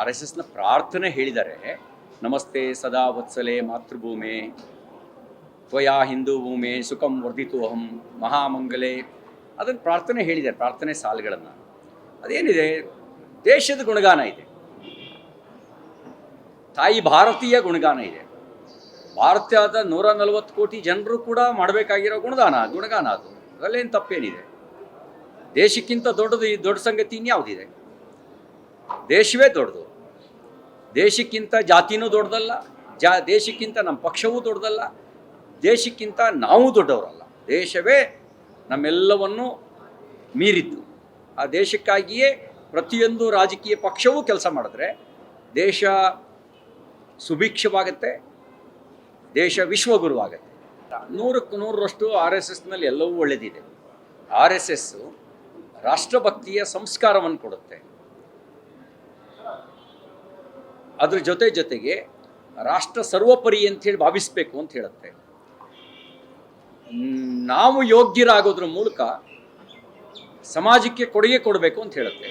R S ಎಸ್ನ ಪ್ರಾರ್ಥನೆ ಹೇಳಿದ್ದಾರೆ. ನಮಸ್ತೆ ಸದಾ ವತ್ಸಲೆ ಮಾತೃಭೂಮೆ ತ್ವಯಾ ಹಿಂದೂ ಭೂಮೆ ಸುಖಂ ವರ್ಧಿತೋಹಂ ಮಹಾಮಂಗಲೆ, ಅದನ್ನು ಪ್ರಾರ್ಥನೆ ಹೇಳಿದ್ದಾರೆ, ಪ್ರಾರ್ಥನೆ ಸಾಲುಗಳನ್ನು. ಅದೇನಿದೆ, ದೇಶದ ಗುಣಗಾನ ಇದೆ, ತಾಯಿ ಭಾರತೀಯ ಗುಣಗಾನ ಇದೆ. ಭಾರತದ 140 ಕೋಟಿ ಜನರು ಕೂಡ ಮಾಡಬೇಕಾಗಿರೋ ಗುಣಗಾನ ಅದು. ಅದರಲ್ಲೇನು ತಪ್ಪೇನಿದೆ? ದೇಶಕ್ಕಿಂತ ದೊಡ್ಡ ಸಂಗತಿ ಇನ್ಯಾವುದಿದೆ? ದೇಶವೇ ದೊಡ್ಡದು. ದೇಶಕ್ಕಿಂತ ಜಾತಿನೂ ದೊಡ್ಡದಲ್ಲ, ದೇಶಕ್ಕಿಂತ ನಮ್ಮ ಪಕ್ಷವೂ ದೊಡ್ಡದಲ್ಲ, ದೇಶಕ್ಕಿಂತ ನಾವು ದೊಡ್ಡವರಲ್ಲ. ದೇಶವೇ ನಮ್ಮೆಲ್ಲವನ್ನು ಮೀರಿದ್ದು. ಆ ದೇಶಕ್ಕಾಗಿಯೇ ಪ್ರತಿಯೊಂದು ರಾಜಕೀಯ ಪಕ್ಷವೂ ಕೆಲಸ ಮಾಡಿದ್ರೆ ದೇಶ ಸುಭಿಕ್ಷವಾಗುತ್ತೆ, ದೇಶ ವಿಶ್ವಗುರುವಾಗುತ್ತೆ. 100ಕ್ಕೆ 100ರಷ್ಟು ಆರ್ ಎಸ್ ಎಸ್ನಲ್ಲಿ ಎಲ್ಲವೂ ಒಳ್ಳೆಯದಿದೆ. ಆರ್ ಎಸ್ ಎಸ್ಸು ರಾಷ್ಟ್ರಭಕ್ತಿಯ ಸಂಸ್ಕಾರವನ್ನು ಕೊಡುತ್ತೆ. ಅದ್ರ ಜೊತೆಗೆ ರಾಷ್ಟ್ರ ಸರ್ವೋಪರಿ ಅಂಥೇಳಿ ಭಾವಿಸಬೇಕು ಅಂತ ಹೇಳುತ್ತೆ. ನಾವು ಯೋಗ್ಯರಾಗೋದ್ರ ಮೂಲಕ ಸಮಾಜಕ್ಕೆ ಕೊಡುಗೆ ಕೊಡಬೇಕು ಅಂತ ಹೇಳುತ್ತೆ.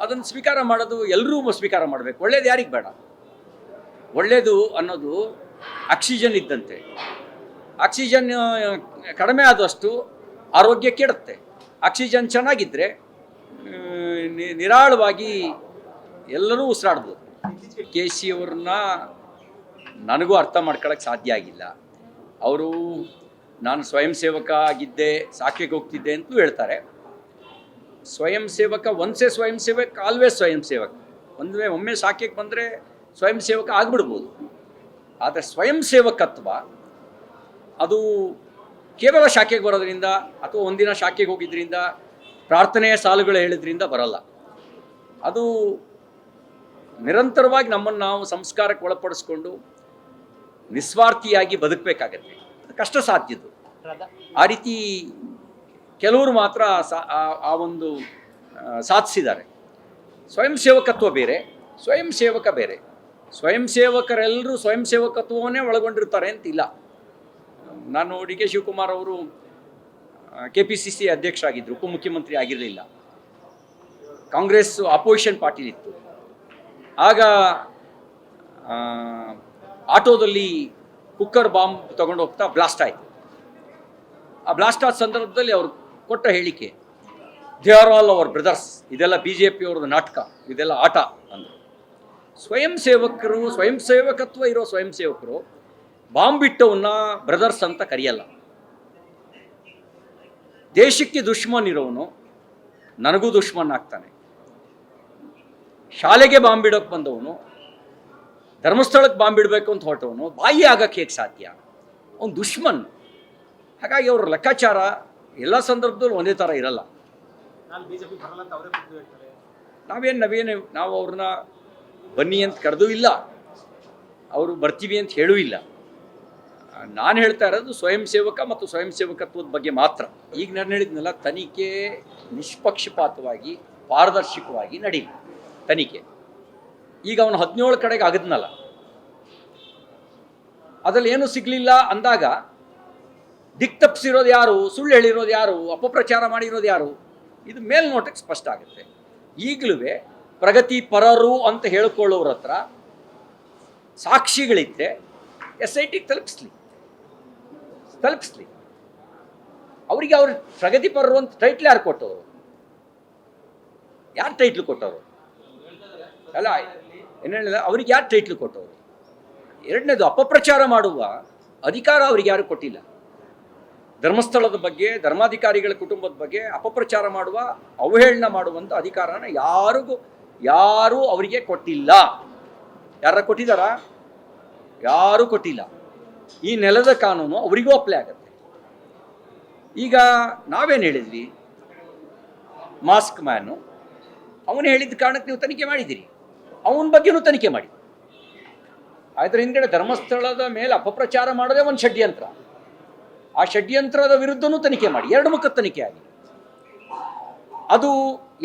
ಅದನ್ನು ಸ್ವೀಕಾರ ಮಾಡೋದು ಎಲ್ಲರೂ ಸ್ವೀಕಾರ ಮಾಡಬೇಕು. ಒಳ್ಳೇದು ಯಾರಿಗೆ ಬೇಡ? ಒಳ್ಳೆಯದು ಅನ್ನೋದು ಆಕ್ಸಿಜನ್ ಇದ್ದಂತೆ. ಆಕ್ಸಿಜನ್ ಕಡಿಮೆ ಆದಷ್ಟು ಆರೋಗ್ಯ ಕೆಡುತ್ತೆ. ಆಕ್ಸಿಜನ್ ಚೆನ್ನಾಗಿದ್ದರೆ ನಿರಾಳವಾಗಿ ಎಲ್ಲರೂ ಉಸಿರಾಡ್ಬೋದು. ಕೆ ಸಿ ಅವ್ರನ್ನ ನನಗೂ ಅರ್ಥ ಮಾಡ್ಕೊಳ್ಳೋಕ್ಕೆ ಸಾಧ್ಯ ಆಗಿಲ್ಲ. ಅವರು ನಾನು ಸ್ವಯಂ ಸೇವಕ ಆಗಿದ್ದೆ, ಸಾಕಿಗೆ ಹೋಗ್ತಿದ್ದೆ ಅಂತಲೂ ಹೇಳ್ತಾರೆ. ಸ್ವಯಂ ಸೇವಕ ಒನ್ಸೆ ಸ್ವಯಂ ಸೇವಕ ಆಲ್ವೇಸ್ ಸ್ವಯಂ ಸೇವಕ. ಒಮ್ಮೆ ಶಾಖೆಗೆ ಬಂದರೆ ಸ್ವಯಂ ಸೇವಕ ಆಗಿಬಿಡ್ಬೋದು. ಆದರೆ ಸ್ವಯಂ ಸೇವಕತ್ವ ಅದು ಕೇವಲ ಶಾಖೆಗೆ ಬರೋದ್ರಿಂದ ಅಥವಾ ಒಂದಿನ ಶಾಖೆಗೆ ಹೋಗಿದ್ದರಿಂದ ಪ್ರಾರ್ಥನೆಯ ಸಾಲುಗಳು ಹೇಳಿದ್ರಿಂದ ಬರಲ್ಲ. ಅದು ನಿರಂತರವಾಗಿ ನಮ್ಮನ್ನು ನಾವು ಸಂಸ್ಕಾರಕ್ಕೆ ಒಳಪಡಿಸ್ಕೊಂಡು ನಿಸ್ವಾರ್ಥಿಯಾಗಿ ಬದುಕಬೇಕಾಗತ್ತೆ. ಅದು ಕಷ್ಟ ಸಾಧ್ಯದ್ದು. ಆ ರೀತಿ ಕೆಲವರು ಮಾತ್ರ ಆ ಒಂದು ಸಾಧಿಸಿದ್ದಾರೆ. ಸ್ವಯಂ ಸೇವಕತ್ವ ಬೇರೆ, ಸ್ವಯಂ ಸೇವಕ ಬೇರೆ. ಸ್ವಯಂ ಸೇವಕರೆಲ್ಲರೂ ಸ್ವಯಂ ಸೇವಕತ್ವವನ್ನೇ ಒಳಗೊಂಡಿರ್ತಾರೆ ಅಂತಿಲ್ಲ. ನಾನು ಡಿ ಕೆ ಶಿವಕುಮಾರ್ ಅವರು KPCC ಅಧ್ಯಕ್ಷರಾಗಿದ್ದರು, ಉಪಮುಖ್ಯಮಂತ್ರಿ ಆಗಿರಲಿಲ್ಲ. ಕಾಂಗ್ರೆಸ್ ಅಪೋಸಿಷನ್ ಪಾರ್ಟಿಲಿತ್ತು. ಆಗ ಆಟೋದಲ್ಲಿ ಕುಕ್ಕರ್ ಬಾಂಬ್ ತಗೊಂಡು ಹೋಗ್ತಾ ಬ್ಲಾಸ್ಟ್ ಆಯಿತು. ಆ ಬ್ಲಾಸ್ಟ್ ಆದ ಸಂದರ್ಭದಲ್ಲಿ ಅವರು ಕೊಟ್ಟ ಹೇಳಿಕೆ, they are all our brothers, ಇದೆಲ್ಲ BJP ಅವ್ರದ್ದು ನಾಟಕ, ಇದೆಲ್ಲ ಆಟ ಅಂದರು. ಸ್ವಯಂ ಸೇವಕರು, ಸ್ವಯಂ ಸೇವಕತ್ವ ಇರೋ ಸ್ವಯಂ ಸೇವಕರು ಬಾಂಬ್ ಬಿಟ್ಟವನ್ನ ಬ್ರದರ್ಸ್ ಅಂತ ಕರೆಯಲ್ಲ. ದೇಶಕ್ಕೆ ದುಶ್ಮನ್ ಇರೋನು ನನಗೂ ದುಶ್ಮನ್ ಆಗ್ತಾನೆ. ಶಾಲೆಗೆ ಬಾಂಬ್ ಬಿಡೋಕೆ ಬಂದವನು, ಧರ್ಮಸ್ಥಳಕ್ಕೆ ಬಾಂಬ್ ಬಿಡಬೇಕು ಅಂತ ಹೊರಟವನು ಬಾಯಿ ಆಗಕ್ಕೆ ಹೇಗೆ ಸಾಧ್ಯ? ಅವನು ದುಶ್ಮನ್. ಹಾಗಾಗಿ ಅವ್ರ ಲೆಕ್ಕಾಚಾರ ಎಲ್ಲ ಸಂದರ್ಭದಲ್ಲೂ ಒಂದೇ ಥರ ಇರಲ್ಲ. ನಾವು ಅವ್ರನ್ನ ಬನ್ನಿ ಅಂತ ಕರೆದೂ ಇಲ್ಲ, ಅವರು ಬರ್ತೀವಿ ಅಂತ ಹೇಳೂ ಇಲ್ಲ. ನಾನು ಹೇಳ್ತಾ ಇರೋದು ಸ್ವಯಂ ಸೇವಕ ಮತ್ತು ಸ್ವಯಂ ಸೇವಕತ್ವದ ಬಗ್ಗೆ ಮಾತ್ರ. ಈಗ ನಾನು ಹೇಳಿದ್ನಲ್ಲ, ತನಿಖೆ ನಿಷ್ಪಕ್ಷಪಾತವಾಗಿ ಪಾರದರ್ಶಕವಾಗಿ ನಡೀಲಿ ತನಿಖೆ. ಈಗ ಅವನು 17 ಕಡೆಗೆ ಆಗದ್ನಲ್ಲ, ಅದ್ರಲ್ಲಿ ಏನೂ ಸಿಗಲಿಲ್ಲ ಅಂದಾಗ ದಿಕ್ ತಪ್ಪಿಸಿರೋದು ಯಾರು, ಸುಳ್ಳು ಹೇಳಿರೋದು ಯಾರು, ಅಪಪ್ರಚಾರ ಮಾಡಿರೋದು ಯಾರು, ಇದು ಮೇಲ್ನೋಟಕ್ಕೆ ಸ್ಪಷ್ಟ ಆಗುತ್ತೆ. ಈಗಲೂ ಪ್ರಗತಿ ಪರರು ಅಂತ ಹೇಳ್ಕೊಳ್ಳೋರ ಹತ್ರ ಸಾಕ್ಷಿಗಳಿದ್ದರೆ SIT ತಲುಪಿಸ್ಲಿ. ಅವರಿಗೆ ಅವ್ರ ಪ್ರಗತಿ ಪರರು ಅಂತ ಟೈಟ್ಲ್ ಯಾರು ಕೊಟ್ಟವರು? ಯಾರು ಟೈಟ್ಲ್ ಕೊಟ್ಟವರು? ಅಲ್ಲ, ಏನು ಹೇಳಿಲ್ಲ, ಅವ್ರಿಗೆ ಯಾರು ಟೈಟ್ಲ್ ಕೊಟ್ಟವರು? ಎರಡನೇದು, ಅಪಪ್ರಚಾರ ಮಾಡುವ ಅಧಿಕಾರ ಅವ್ರಿಗೆ ಯಾರು ಕೊಟ್ಟಿಲ್ಲ. ಧರ್ಮಸ್ಥಳದ ಬಗ್ಗೆ, ಧರ್ಮಾಧಿಕಾರಿಗಳ ಕುಟುಂಬದ ಬಗ್ಗೆ ಅಪಪ್ರಚಾರ ಮಾಡುವ, ಅವಹೇಳನ ಮಾಡುವಂಥ ಅಧಿಕಾರನ ಯಾರೂ ಅವರಿಗೆ ಕೊಟ್ಟಿಲ್ಲ. ಯಾರ ಕೊಟ್ಟಿದ್ದಾರಾ? ಯಾರೂ ಕೊಟ್ಟಿಲ್ಲ. ಈ ನೆಲದ ಕಾನೂನು ಅವರಿಗೂ ಅಪ್ಲೈ ಆಗುತ್ತೆ. ಈಗ ನಾವೇನು ಹೇಳಿದ್ವಿ, ಮಾಸ್ಕ್ ಮ್ಯಾನು ಅವನು ಹೇಳಿದ ಕಾರಣಕ್ಕೆ ನೀವು ತನಿಖೆ ಮಾಡಿದ್ದೀರಿ, ಅವನ ಬಗ್ಗೆನೂ ತನಿಖೆ ಮಾಡಿ. ಅದರ ಹಿಂದ್ಗಡೆ ಧರ್ಮಸ್ಥಳದ ಮೇಲೆ ಅಪಪ್ರಚಾರ ಮಾಡೋದೇ ಒಂದು ಷಡ್ಯಂತ್ರ. ಆ ಷಡ್ಯಂತ್ರದ ವಿರುದ್ಧನೂ ತನಿಖೆ ಮಾಡಿ, ಎರಡು ಮುಖದ ತನಿಖೆ ಆಗಲಿ. ಅದು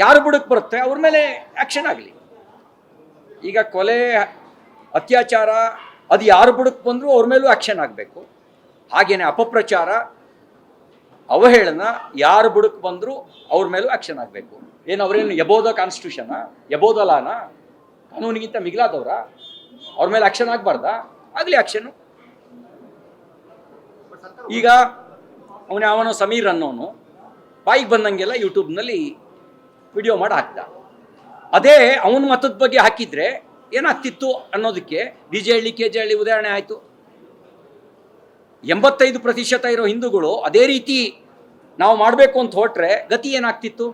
ಯಾರು ಬುಡಕ್ಕೆ ಬರುತ್ತೆ ಅವ್ರ ಮೇಲೆ ಆ್ಯಕ್ಷನ್ ಆಗಲಿ. ಈಗ ಕೊಲೆ, ಅತ್ಯಾಚಾರ ಅದು ಯಾರು ಬುಡಕ್ಕೆ ಬಂದರೂ ಅವ್ರ ಮೇಲೂ ಆ್ಯಕ್ಷನ್ ಆಗಬೇಕು. ಹಾಗೆಯೇ ಅಪಪ್ರಚಾರ, ಅವಹೇಳನ ಯಾರು ಬುಡಕ್ಕೆ ಬಂದರೂ ಅವ್ರ ಮೇಲೂ ಆ್ಯಕ್ಷನ್ ಆಗಬೇಕು. ಏನು ಅವರೇನು ಎಬೋದ ಕಾನ್ಸ್ಟಿಟ್ಯೂಷನಾ, ಎಬೋದ ಲಾನಾ? ಕಾನೂನಿಗಿಂತ ಮಿಗಿಲಾದವ್ರ? ಅವ್ರ ಮೇಲೆ ಆ್ಯಕ್ಷನ್ ಆಗಬಾರ್ದಾ? ಆಗಲಿ ಆ್ಯಕ್ಷನು. ಈಗ ಅವನೋ ಸಮೀರ್ ಅನ್ನೋನು ಬಾಯಿಗೆ ಬಂದಂಗೆಲ್ಲ ಯೂಟ್ಯೂಬ್ನಲ್ಲಿ ವಿಡಿಯೋ ಮಾಡಿ ಹಾಕ್ದ. ಅದೇ ಅವನ ಮತದ ಬಗ್ಗೆ ಹಾಕಿದ್ರೆ ಏನಾಗ್ತಿತ್ತು ಅನ್ನೋದಕ್ಕೆ BJ-ಹಳ್ಳಿ KJ-ಹಳ್ಳಿ ಉದಾಹರಣೆ ಆಯಿತು. 85% ಇರೋ ಹಿಂದೂಗಳು ಅದೇ ರೀತಿ ನಾವು ಮಾಡಬೇಕು ಅಂತ ಹೊರಟ್ರೆ ಗತಿ ಏನಾಗ್ತಿತ್ತು?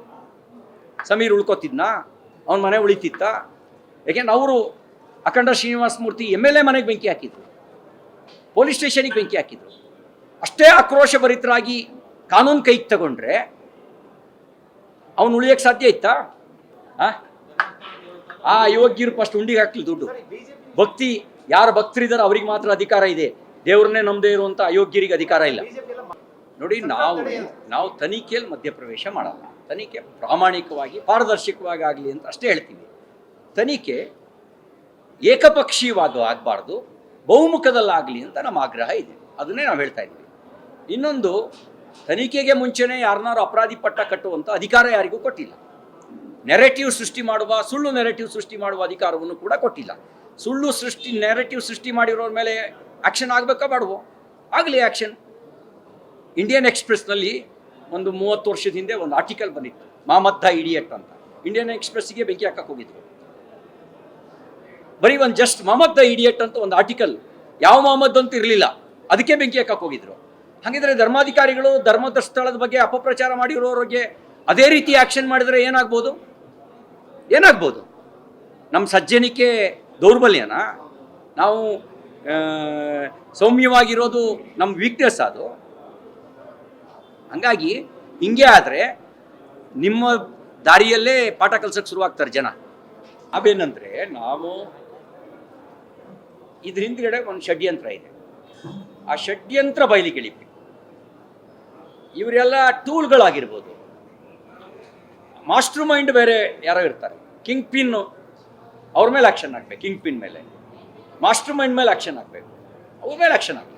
ಸಮೀರ್ ಉಳ್ಕೋತಿದ್ನಾ? ಅವನ ಮನೆ ಉಳಿತಿತ್ತ? ಯಾಕೆಂದ್ರೆ ಅವರು ಅಖಂಡ ಶ್ರೀನಿವಾಸ ಮೂರ್ತಿ MLA ಮನೆಗೆ ಬೆಂಕಿ ಹಾಕಿದ್ರು, ಪೊಲೀಸ್ ಸ್ಟೇಷನಿಗೆ ಬೆಂಕಿ ಹಾಕಿದ್ರು. ಅಷ್ಟೇ ಆಕ್ರೋಶ ಭರಿತರಾಗಿ ಕಾನೂನು ಕೈಗೆ ತಗೊಂಡ್ರೆ ಅವನು ಉಳಿಯಕ್ಕೆ ಸಾಧ್ಯ ಇತ್ತಾ? ಆ ಅಯೋಗ್ಯರು ಫಸ್ಟ್ ಉಂಡಿಗೆ ಹಾಕ್ಲಿ ದುಡ್ಡು. ಭಕ್ತಿ ಯಾರ ಭಕ್ತರಿದ್ದಾರೆ ಅವ್ರಿಗೆ ಮಾತ್ರ ಅಧಿಕಾರ ಇದೆ, ದೇವ್ರನ್ನೇ ನಂಬದೇ ಇರುವಂಥ ಅಯೋಗ್ಯರಿಗೆ ಅಧಿಕಾರ ಇಲ್ಲ. ನೋಡಿ, ನಾವು ತನಿಖೆಯಲ್ಲಿ ಮಧ್ಯಪ್ರವೇಶ ಮಾಡಲ್ಲ. ತನಿಖೆ ಪ್ರಾಮಾಣಿಕವಾಗಿ ಪಾರದರ್ಶಕವಾಗಿ ಆಗಲಿ ಅಂತ ಅಷ್ಟೇ ಹೇಳ್ತೀವಿ. ತನಿಖೆ ಏಕಪಕ್ಷೀಯವಾಗಿ ಆಗಬಾರ್ದು, ಬಹುಮುಖದಲ್ಲಾಗಲಿ ಅಂತ ನಮ್ಮ ಆಗ್ರಹ ಇದೆ. ಅದನ್ನೇ ನಾವು ಹೇಳ್ತಾ ಇದ್ದೀವಿ. ಇನ್ನೊಂದು, ತನಿಖೆಗೆ ಮುಂಚೆನೇ ಯಾರನ್ನಾರು ಅಪರಾಧಿ ಪಟ್ಟ ಕಟ್ಟುವಂಥ ಅಧಿಕಾರ ಯಾರಿಗೂ ಕೊಟ್ಟಿಲ್ಲ. ಸುಳ್ಳು ನೆರೆಟಿವ್ ಸೃಷ್ಟಿ ಮಾಡುವ ಅಧಿಕಾರವನ್ನು ಕೂಡ ಕೊಟ್ಟಿಲ್ಲ. ನೆರೆಟಿವ್ ಸೃಷ್ಟಿ ಮಾಡಿರೋರ ಮೇಲೆ ಆ್ಯಕ್ಷನ್ ಆಗಬೇಕಾ ಬೇಡವೋ? ಆಗಲಿ ಆ್ಯಕ್ಷನ್. ಇಂಡಿಯನ್ ಎಕ್ಸ್‌ಪ್ರೆಸ್ನಲ್ಲಿ ಒಂದು 30 ವರ್ಷದ ಹಿಂದೆ ಒಂದು ಆರ್ಟಿಕಲ್ ಬಂದಿತ್ತು, ಮೊಹಮ್ಮದ್ ದ ಇಡಿಯಟ್ ಅಂತ. ಇಂಡಿಯನ್ ಎಕ್ಸ್‌ಪ್ರೆಸ್ಸಿಗೆ ಬೆಂಕಿ ಹಾಕಕ್ಕೆ ಹೋಗಿದ್ರು. ಬರೀ ಒಂದು ಜಸ್ಟ್ ಮೊಹಮ್ಮದ್ ದ ಇಡಿಯಟ್ ಅಂತ ಒಂದು ಆರ್ಟಿಕಲ್, ಯಾವ ಮೊಹಮ್ಮದ್ ಅಂತ ಇರಲಿಲ್ಲ, ಅದಕ್ಕೆ ಬೆಂಕಿ ಹಾಕಕ್ಕೆ ಹೋಗಿದ್ರು. ಹಾಗಿದ್ರೆ ಧರ್ಮಾಧಿಕಾರಿಗಳು ಧರ್ಮದ ಸ್ಥಳದ ಬಗ್ಗೆ ಅಪಪ್ರಚಾರ ಮಾಡಿರೋರಿಗೆ ಅದೇ ರೀತಿ ಆ್ಯಕ್ಷನ್ ಮಾಡಿದರೆ ಏನಾಗ್ಬೋದು? ನಮ್ಮ ಸಜ್ಜನಿಕೆ ದೌರ್ಬಲ್ಯನಾ? ನಾವು ಸೌಮ್ಯವಾಗಿರೋದು ನಮ್ಮ ವೀಕ್ನೆಸ್ ಅದು. ಹಂಗಾಗಿ ಹಿಂಗೆ ಆದರೆ ನಿಮ್ಮ ದಾರಿಯಲ್ಲೇ ಪಾಠ ಕಲ್ಸಕ್ಕೆ ಶುರುವಾಗ್ತಾರೆ ಜನ. ಅವೇನಂದರೆ, ನಾವು ಇದ್ರ ಹಿಂದ್ಗಡೆ ಒಂದು ಷಡ್ಯಂತ್ರ ಇದೆ. ಆ ಷಡ್ಯಂತ್ರ ಬಯಲಿಗೆ ಇಳಿಬೇಕು. ಇವರೆಲ್ಲ ಟೂಲ್ಗಳಾಗಿರ್ಬೋದು. ಮಾಸ್ಟರ್ ಮೈಂಡ್ ಬೇರೆ ಯಾರೋ ಇರ್ತಾರೆ. ಕಿಂಗ್ ಪಿನ್ ಅವ್ರ ಮೇಲೆ ಆ್ಯಕ್ಷನ್ ಆಗಬೇಕು. ಕಿಂಗ್ ಪಿನ್ ಮೇಲೆ, ಮಾಸ್ಟರ್ ಮೈಂಡ್ ಮೇಲೆ ಆ್ಯಕ್ಷನ್ ಆಗಬೇಕು. ಅವ್ರ ಮೇಲೆ ಆ್ಯಕ್ಷನ್ ಆಗಬೇಕು.